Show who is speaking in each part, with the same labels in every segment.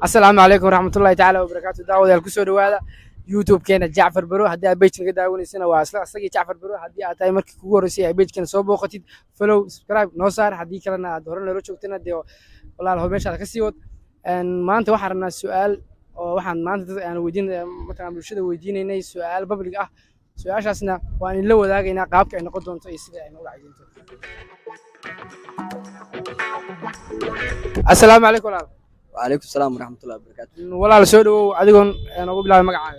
Speaker 1: السلام عليكم ورحمة الله تعالى وبركاته. دعوة الكسور وهذا يوتيوب كان جعفر برو هدي بيج كده داوني سنة واسلا أصلي جعفر برو هدي أتاي مركي كورسي بيج كان صوب وقتي فلو سبسكرايب نوصار هدي كلنا دورنا روتشو تنا ديو والله هو ماشي على كسيوت إن ما أنت واحد الناس سؤال واحد ما أنت يعني ودين مثلا بالشدة ودين إني سؤال ببلغ سؤال أساسنا وأنا لو ذاك إن قابك إن قدرن تيسير يعني ولا عايزين السلام عليكم ورحمة
Speaker 2: وعليكم السلام ورحمة الله وبركاته.
Speaker 1: ولا سؤال عديكم أنا أقول بلا مقعد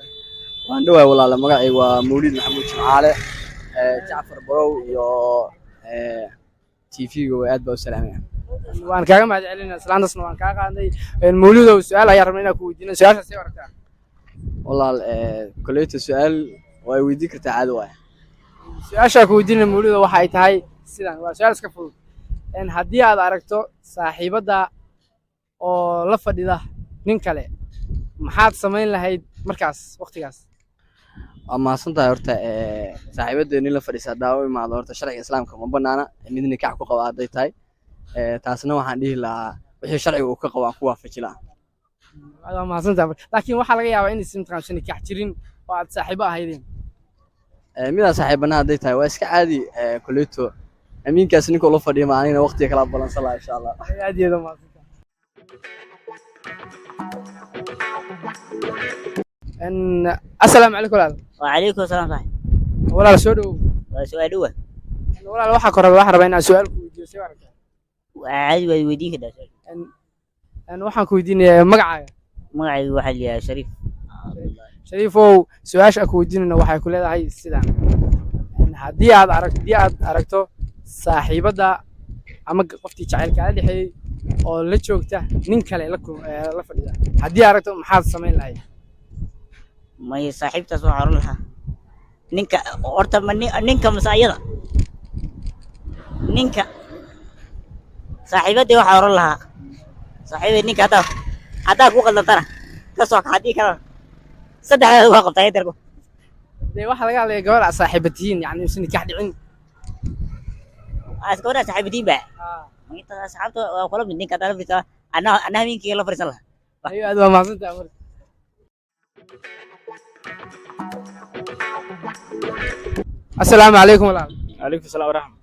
Speaker 2: وأنا دواء والله مقعي ومولد محمود شمعالة جعفر برو يو تي في وآد والسلام.
Speaker 1: وأنا كأجا ما جعلنا سلام تصنع وأنا كأجا عندي المولود والسؤال يا رمينا كودين سؤال سيء وركان.
Speaker 2: والله كلية السؤال ويديك تعالوا.
Speaker 1: سؤال شاكودين المولود وحيت هاي سلام وسؤال سكفول. إن هدي هذا عرقته صاحب ده أو لفظ ده نكله محط سمين لهيد مركز وقت جاس.
Speaker 2: أما صنطة هرتا صاحبة دنيا لفريسة داوي مع هرتا شرع الإسلام كم بنانا مدني كعكو قواعد ديتاي تاسنا وحنديه لا وحي شرعي وكقوا قوة فكلا.
Speaker 1: هذا ما صنطة لكن واحد لقي يا وين اسم ترانشين كحترين وعد صاحبة هيدين.
Speaker 2: ميدا صاحبنا ديتاي واسك عادي كليته أمين كاسني كله فدي معنا وقت يكلام بلان صلاة إن شاء الله.
Speaker 1: عادي هذا ما صنطة. إن السلام عليكم ورحمة الله.
Speaker 3: وعليكم السلام صاحبي.
Speaker 1: ولا سؤال
Speaker 3: سؤال هو
Speaker 1: ولا الواحد قرر واحد ربنا سؤال كويدي سؤال
Speaker 3: عادي ويديك ده
Speaker 1: أنا واحد كويدين مقعد
Speaker 3: مقعد واحد يا شريف
Speaker 1: شريف هو سؤال أكويدين إنه واحد كل هذا هاي السلام إن هدي هذا عرقته صاحبة ده أما قفتي شعير كذا حي أو لتشوكته نكله لكم لفريدا هدي عرقته محاط سمين لاي
Speaker 3: ما هي صاحبته سوحر لها نينك أورتا مني نينك مسايدة نينك صاحبتي وحر لها صاحبتي نينك هذا قوة ترى كسوق هدي كذا صدق هذا وقت تايتركو
Speaker 1: ده واحد قال لي جوال صاحبتين يعني مسني كحد عين
Speaker 3: أذكر صاحبتي بقى ما صاحبته وقالوا من نينك تعرف كذا أنا مين كي الله فرسله
Speaker 1: أيوة هذا ما صنت أمر السلام عليكم ولا
Speaker 4: عليكم السلام ورحمة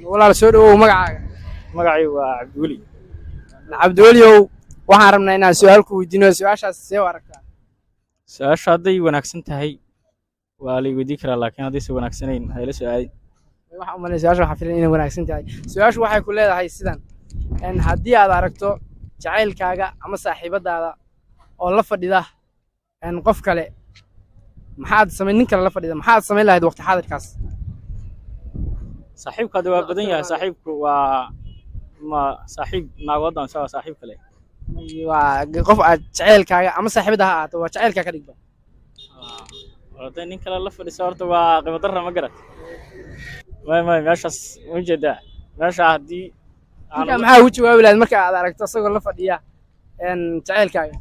Speaker 1: ولا سؤال ومقعد
Speaker 4: مقعي وعبد الولي
Speaker 1: عبد الولي waxaan rabnaa inaan su'aal ku weydiino su'aashaas see u aragtaa
Speaker 4: su-aasha hadday wanaagsan tahay waa la weydiin karaa laakiin hadday si wanaagsanayn hayla su'aalin
Speaker 1: waxaan u maleeyaa su'aasha waxaan filayaa inay wanaagsan tahay su'aashu waxay ku leedahay sidan in haddii aad aragto jacaylkaaga ama saaxiibadaada oo la fadhida in qof kale maxaad samayn nin kale la fadhida maxaad samayn lahayd waqti xaadirkaas
Speaker 4: saaxiibka hadda waa badan yahay saaxiibku waa ma saaxiib naagoodaan sawa saaxiib kale
Speaker 1: waa qof aad jacaylkaaga ama saaxiibada ha ahaato waa jacaylkaaga ka dhigba
Speaker 4: horta nin kale la fadhiso horta waa qiimo darra ma garat may meeshaas ma jeedaa meesha haddii
Speaker 1: maxaa ugu jawaabi lahayd marka aad aragto isagoo la fadhiya jacaylkaaga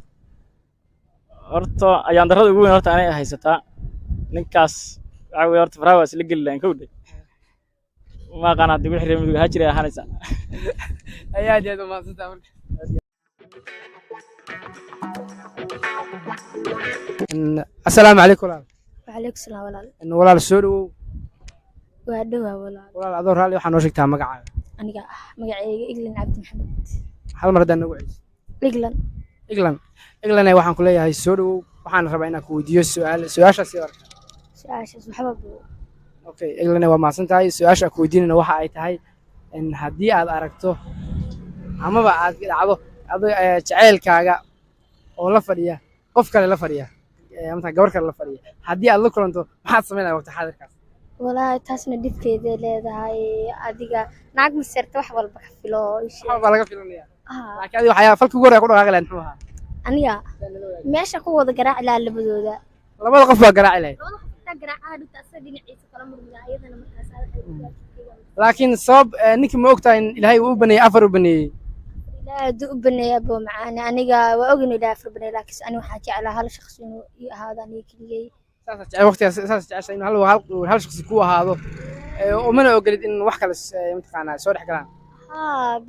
Speaker 4: horta ayaan darrada ugu weyn horta anay haysataa ninkaas waxa weeye horta faraha waa isla geli lahayn kowdhe ma aqaan haddii wixii reer miyiga jiray ahaanaysaa
Speaker 1: ayaa aad u mahadsantahay marka السلام عليكم
Speaker 5: وعليكم السلام ولا
Speaker 1: إنه ولا السؤال
Speaker 5: وعدوها ولا
Speaker 1: الأدور هالي وحنا وشكتها مقعد
Speaker 5: أنا مقعد إجلن عبد محمد
Speaker 1: هل مرة دنا وعيس إجلن وحنا كلها هاي السؤال وحنا ربعنا كوديو سؤال شو
Speaker 5: محمد
Speaker 1: أوكي إجلن وما سنت هاي سؤال كودين إنه واحد أي تهاي إن هدي هذا أركته أما بعد عضو جعل كاجا ولا فريا قف كله لا فريا مثلا جبر كله لا فريا هدي الله كلنتو ما حد سمعنا وقت حاضر
Speaker 5: والله تاسنا ديب كده لهذا هاي أديك ناق مسرت وحول بكفيلو إيش
Speaker 1: ولا كفيلونيا لكن هذه وحياة فلك جورا يقولوا هذا لأنها
Speaker 5: أنيا ماشي قوة جراء لا اللي بدوده
Speaker 1: ولا ما قف جراء عليه
Speaker 5: جراء عادي تأسدين عيسى كلام من أيضا من أسال
Speaker 1: لكن صاب نك موقتها إن الهاي وبني أفر وبني
Speaker 5: لا دو بني أبو معانا أنا جا وأجني دافر بني لكن أنا حاجة على هالشخص إنه هذا نيكلي
Speaker 1: وقت أساس إنه هل شخص كوا هذا ومن أقول إن وحكة متقنع سوري حكلان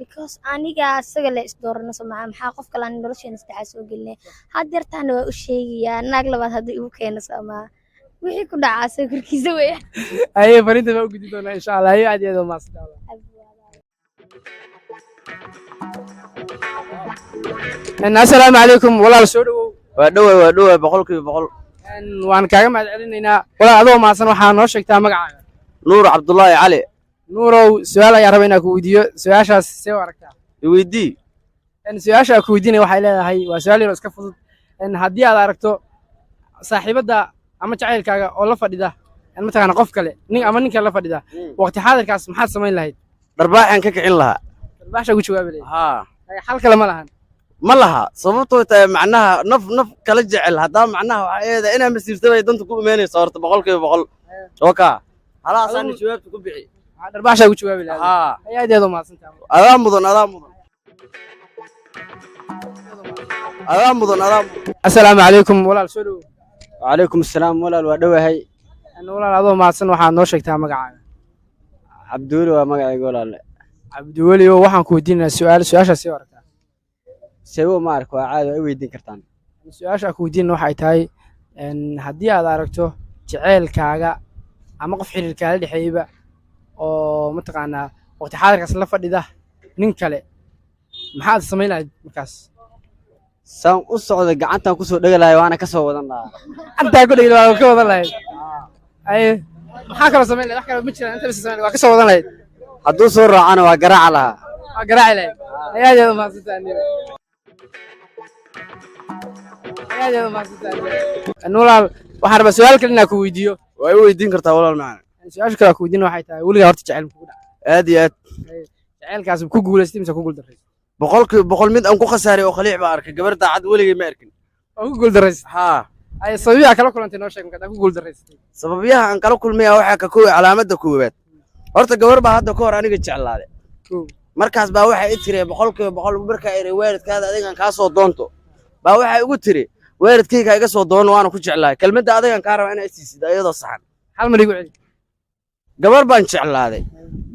Speaker 5: because aniga asaga la isdoorano Soomaa maxaa qof kale aan nolosheena saddexaad soo gelinay hadeertaan waa u sheegayaa naag labaad hadii igu keeno Soomaa wixii ku dhacaa asaga korkiisa weeye
Speaker 1: aye farinta ma u gudbi doonaa insha Allah ayo aad iyo aad u mahadsantahay assalaamu calaykum walaal soo dhawow
Speaker 2: waa dhowaa boqolkiiba boqol
Speaker 1: waan kaaga mahad celinaynaa walaal adoo mahadsan waxaa noo sheegtaa magacaaga
Speaker 2: nuur cabdullaahi cali
Speaker 1: nuurow su'aal ayaan rabaa inaan ku weydiiyo su'aashaas see u aragtaa
Speaker 2: iweydii
Speaker 1: su'aasha ku weydiinaya waxay leedahay waa su'aal yar oo iska fudud haddii aad aragto saaxiibada ama jacaylkaaga oo la fadhida mataqaana qof kale nin kale la fadhida waqti xaadirkaas maxaad samayn lahayd
Speaker 2: dharbaaxan ka kicin lahaa
Speaker 1: dharbaaxsha ugu jawaabi lahayd
Speaker 2: haa
Speaker 1: xal kale ma lahan
Speaker 2: ma laha sababtoo tahay macnaha naf kala jecel haddaa macnaha waxaa eeda inaa masiirtabay danta ku imaanaysa horta boqolkiiba boqol oka halaasaana jawaabta ku bixi
Speaker 1: dharbaaxsha ugu jawaabi lahayd
Speaker 2: haa
Speaker 1: aad iyo aad u mahadsantahay
Speaker 2: adaa mudan
Speaker 1: assalaamu calaykum walaal soo dhawow
Speaker 2: وعليكم السلام ولا الودوهي
Speaker 1: walaal adoo mahadsan waxaad noo sheegtaa magacaaga
Speaker 2: عبدولي ومقعي ولا
Speaker 1: cabdiweli oo waxaan ku weydiinayaa su'aashaas sii aragtaa
Speaker 2: سووا مارك وعاد ويدين كرتان
Speaker 1: su'aasha ku weydiin waxay tahay haddii aad aragto jaceylkaaga ama qof xiriirkaaga dhexeeyba oo mataqaanaa waqti xaadirkaas la fadhida nin kale maxaad samayn lahayd markaas
Speaker 2: سان أصعد قعنتان كسر دجلا وأنا كسر ودنا
Speaker 1: antaa ku dhigay waa ka wadan lahayd aye maxaa kala samayn lahayd wax kale ma jiraan inta bis samayn waa ka soo wadan lahayd
Speaker 2: hadduu soo raacana waa garaac lahaa
Speaker 1: waa garaaci lahayd aad iyo aad u mahadsantahay walaal waxaan rabaa su'aal kale inaan ku weydiiyo
Speaker 2: waa i weydiin kartaa walaal macana
Speaker 1: su'aasha kale aan ku weydiin waxay tahay weligaa horta jacayl kugu dhacay
Speaker 2: aad iyo aad
Speaker 1: jacaylkaas ku guulaystay mise ku guuldarraysay
Speaker 2: boqolkiiba boqol mid aan ku khasaaray oo khaliic baa arkay gabar daacad weligay ma arkin
Speaker 1: oo ku guuldarraysay
Speaker 2: haa
Speaker 1: ay sababiyaa kala kulantay noo sheeg markaad ku guuldarraysay
Speaker 2: sababiyaha aan kala kulmaya waxaa ka koobi calaamadda koowaad horta gabar baa hadda ka hor aniga jeclaaday markaas baa waxay i tiri boqolkiiba boqol markaa iri waalidkaada adigan kaa soo doonto baa waxay igu tiri waalidkayga iga soo doono waana ku jeclahay kelmadda adigan kaa raba inaa isiisid iyadoo saxan
Speaker 1: hal mar igu celi
Speaker 2: gabar baan jeclaaday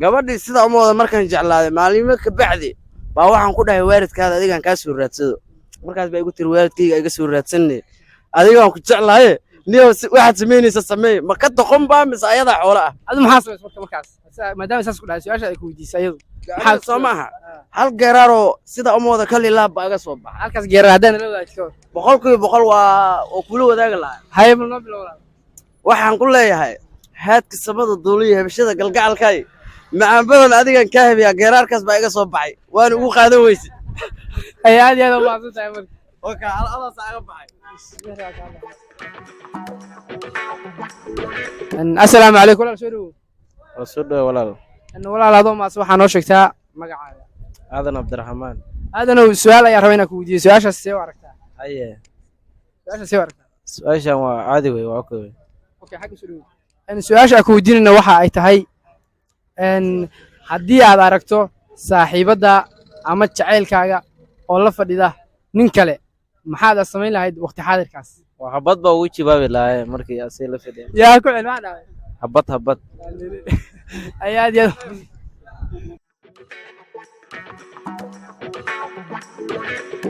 Speaker 2: gabadhii sida uma wada markaan jeclaaday maalimo ka bacdi baa waxaan ku dhahay waalidkaada adigan kaa soo raadsado markaas baa igu tiri waalidkayga iga soo raadsanne adigaan ku jeclaaye niyo waxaad samaynaysa sameey ma ka doqon baa mise ayadaa xoolo ah
Speaker 1: adu maxaa samaysay markaas maadaama saas ku dhahay su'aasha ay ku weydiisay iyadu
Speaker 2: maxaa soo maaha hal geeraaroo sida uma wada kali laab baa iga soo baxa
Speaker 1: halkaas geerar haddaan la wadaagto
Speaker 2: boqolkiiba boqol waa kula wadaagi lahaa
Speaker 1: haye bal noo bilowdaa
Speaker 2: waxaan ku leeyahay haadka samada duuliya hebshada galgacalkay macaan badan adigan kaa hebiyaa geeraarkaas baa iga soo baxay waana ugu qaadan weyse
Speaker 1: ay aad iyo aad u mahadsantahay marka
Speaker 2: oka adaas aga baxay
Speaker 1: assalaamu calaykum walaal soo dhawow
Speaker 2: waa soo dhawa walaal
Speaker 1: walaal adoo mahadsan waxaa noo sheegtaa magacaaga
Speaker 2: aadan cabdiraxmaan
Speaker 1: aadanow su'aal ayaan rabaa inaan ku weydiiyo su'aashaas see u aragtaa
Speaker 2: aye
Speaker 1: su'aashaas see u aragtaa
Speaker 2: su-aashan waa caadi wey waa okay
Speaker 1: okay xagga soo dhawow su'aasha aan ku weydiinayna waxa ay tahay haddii aad aragto saaxiibada ama jacaylkaaga oo la fadhida nin kale maxaad samayn lahayd waqti xaadirkaas
Speaker 2: waa habad baa ugu jawaabi lahaa markii asii la fadhiya
Speaker 1: yaa ku cel maxaa dhacay
Speaker 2: habad
Speaker 1: ay aad iyo aad